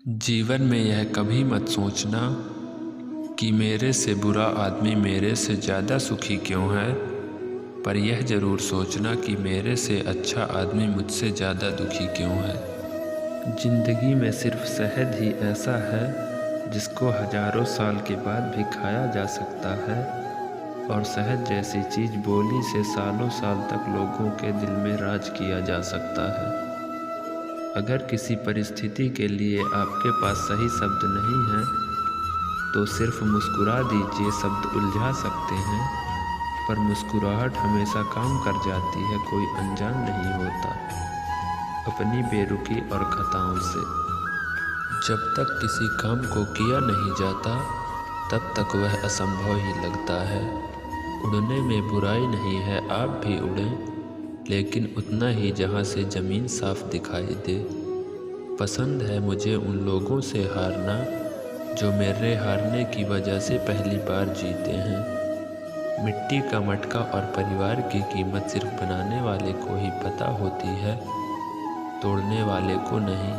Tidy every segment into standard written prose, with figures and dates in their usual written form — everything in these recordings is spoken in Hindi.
जीवन में यह कभी मत सोचना कि मेरे से बुरा आदमी मेरे से ज़्यादा सुखी क्यों है, पर यह ज़रूर सोचना कि मेरे से अच्छा आदमी मुझसे ज़्यादा दुखी क्यों है। ज़िंदगी में सिर्फ शहद ही ऐसा है जिसको हज़ारों साल के बाद भी खाया जा सकता है, और शहद जैसी चीज़ बोली से सालों साल तक लोगों के दिल में राज किया जा सकता है। अगर किसी परिस्थिति के लिए आपके पास सही शब्द नहीं है तो सिर्फ मुस्कुरा दीजिए, शब्द उलझा सकते हैं, पर मुस्कुराहट हमेशा काम कर जाती है, कोई अनजान नहीं होता अपनी बेरुखी और खताओं से। जब तक किसी काम को किया नहीं जाता तब तक वह असंभव ही लगता है। उड़ने में बुराई नहीं है, आप भी उड़ें, लेकिन उतना ही जहाँ से ज़मीन साफ दिखाई दे। पसंद है मुझे उन लोगों से हारना जो मेरे हारने की वजह से पहली बार जीते हैं। मिट्टी का मटका और परिवार की कीमत सिर्फ बनाने वाले को ही पता होती है, तोड़ने वाले को नहीं।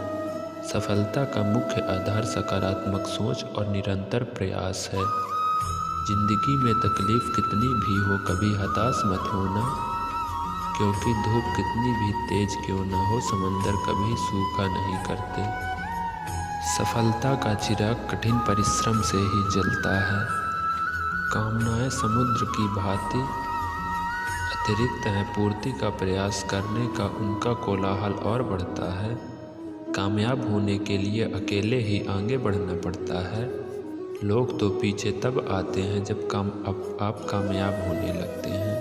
सफलता का मुख्य आधार सकारात्मक सोच और निरंतर प्रयास है। जिंदगी में तकलीफ़ कितनी भी हो, कभी हताश मत होना, क्योंकि धूप कितनी भी तेज क्यों न हो, समंदर कभी सूखा नहीं करते। सफलता का चिराग कठिन परिश्रम से ही जलता है। कामनाएं समुद्र की भांति अतिरिक्त हैं, पूर्ति का प्रयास करने का उनका कोलाहल और बढ़ता है। कामयाब होने के लिए अकेले ही आगे बढ़ना पड़ता है। लोग तो पीछे तब आते हैं जब आप कामयाब होने लगते हैं।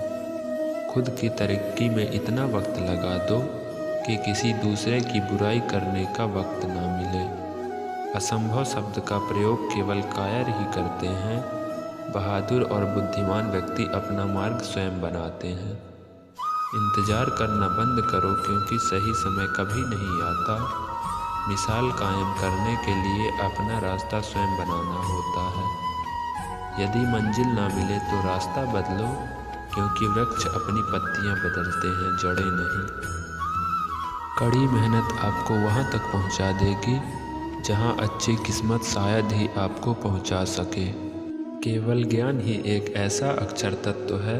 खुद की तरक्की में इतना वक्त लगा दो कि किसी दूसरे की बुराई करने का वक्त ना मिले। असंभव शब्द का प्रयोग केवल कायर ही करते हैं। बहादुर और बुद्धिमान व्यक्ति अपना मार्ग स्वयं बनाते हैं। इंतज़ार करना बंद करो, क्योंकि सही समय कभी नहीं आता। मिसाल कायम करने के लिए अपना रास्ता स्वयं बनाना होता है। यदि मंजिल ना मिले तो रास्ता बदलो, क्योंकि वृक्ष अपनी पत्तियां बदलते हैं, जड़ें नहीं। कड़ी मेहनत आपको वहां तक पहुंचा देगी जहां अच्छी किस्मत शायद ही आपको पहुंचा सके। केवल ज्ञान ही एक ऐसा अक्षर तत्व है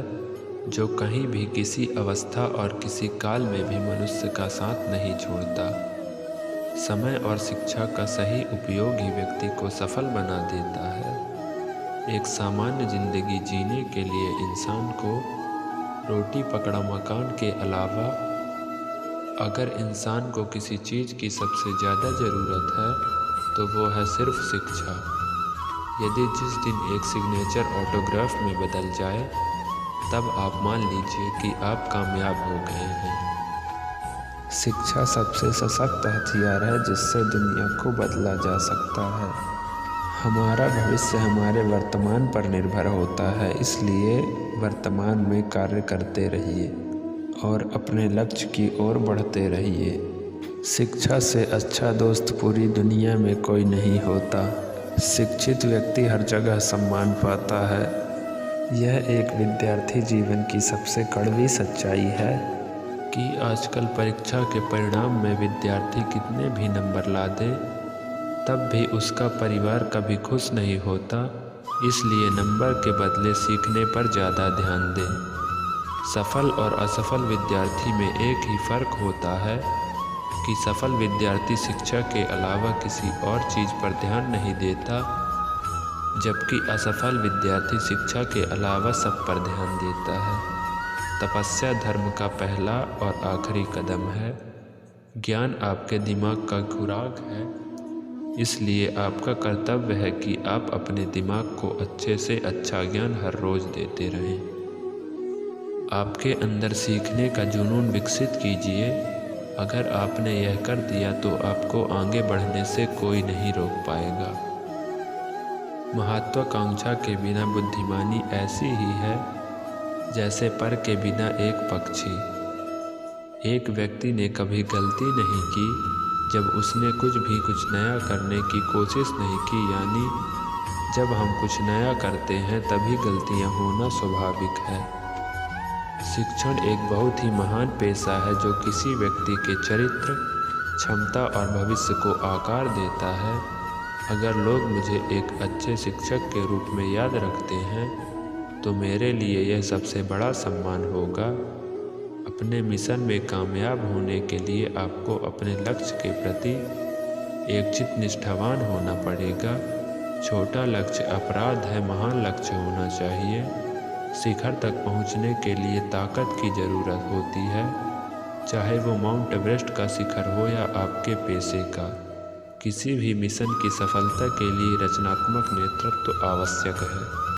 जो कहीं भी, किसी अवस्था और किसी काल में भी मनुष्य का साथ नहीं छोड़ता। समय और शिक्षा का सही उपयोग ही व्यक्ति को सफल बना देता है। एक सामान्य जिंदगी जीने के लिए इंसान को रोटी पकड़ा मकान के अलावा अगर इंसान को किसी चीज़ की सबसे ज़्यादा ज़रूरत है तो वो है सिर्फ शिक्षा। यदि जिस दिन एक सिग्नेचर ऑटोग्राफ में बदल जाए तब आप मान लीजिए कि आप कामयाब हो गए हैं। शिक्षा सबसे सशक्त हथियार है जिससे दुनिया को बदला जा सकता है। हमारा भविष्य हमारे वर्तमान पर निर्भर होता है, इसलिए वर्तमान में कार्य करते रहिए और अपने लक्ष्य की ओर बढ़ते रहिए। शिक्षा से अच्छा दोस्त पूरी दुनिया में कोई नहीं होता। शिक्षित व्यक्ति हर जगह सम्मान पाता है। यह एक विद्यार्थी जीवन की सबसे कड़वी सच्चाई है कि आजकल परीक्षा के परिणाम में विद्यार्थी कितने भी नंबर ला दे तब भी उसका परिवार कभी खुश नहीं होता। इसलिए नंबर के बदले सीखने पर ज़्यादा ध्यान दें। सफल और असफल विद्यार्थी में एक ही फ़र्क होता है कि सफल विद्यार्थी शिक्षा के अलावा किसी और चीज़ पर ध्यान नहीं देता, जबकि असफल विद्यार्थी शिक्षा के अलावा सब पर ध्यान देता है। तपस्या धर्म का पहला और आखिरी कदम है। ज्ञान आपके दिमाग का खुराक है, इसलिए आपका कर्तव्य है कि आप अपने दिमाग को अच्छे से अच्छा ज्ञान हर रोज़ देते रहें। आपके अंदर सीखने का जुनून विकसित कीजिए। अगर आपने यह कर दिया तो आपको आगे बढ़ने से कोई नहीं रोक पाएगा। महत्वाकांक्षा के बिना बुद्धिमानी ऐसी ही है जैसे पर के बिना एक पक्षी। एक व्यक्ति ने कभी गलती नहीं की जब उसने कुछ नया करने की कोशिश नहीं की, यानी जब हम कुछ नया करते हैं तभी गलतियां होना स्वाभाविक है। शिक्षण एक बहुत ही महान पेशा है जो किसी व्यक्ति के चरित्र, क्षमता और भविष्य को आकार देता है। अगर लोग मुझे एक अच्छे शिक्षक के रूप में याद रखते हैं तो मेरे लिए यह सबसे बड़ा सम्मान होगा। अपने मिशन में कामयाब होने के लिए आपको अपने लक्ष्य के प्रति एकचित्त निष्ठावान होना पड़ेगा। छोटा लक्ष्य अपराध है, महान लक्ष्य होना चाहिए। शिखर तक पहुंचने के लिए ताकत की ज़रूरत होती है, चाहे वो माउंट एवरेस्ट का शिखर हो या आपके पेशे का। किसी भी मिशन की सफलता के लिए रचनात्मक नेतृत्व आवश्यक है।